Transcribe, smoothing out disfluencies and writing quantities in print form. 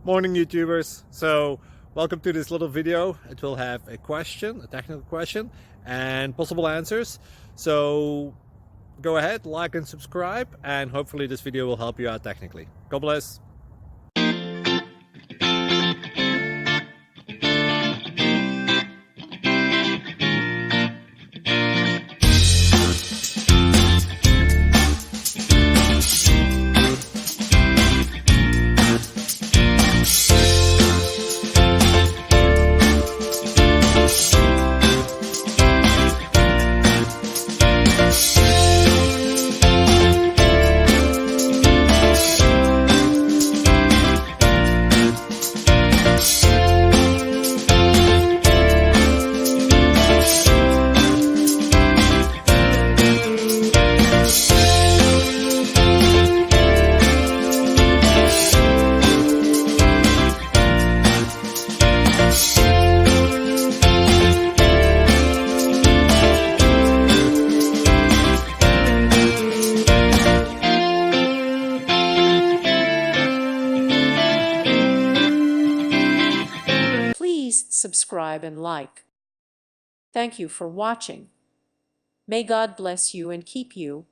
Morning YouTubers. So welcome to this little video. It will have a question, a technical question, and possible answers. So go ahead, like and subscribe, and hopefully this video will help you out technically. God bless. Please subscribe and like. Thank you for watching. May God bless you and keep you.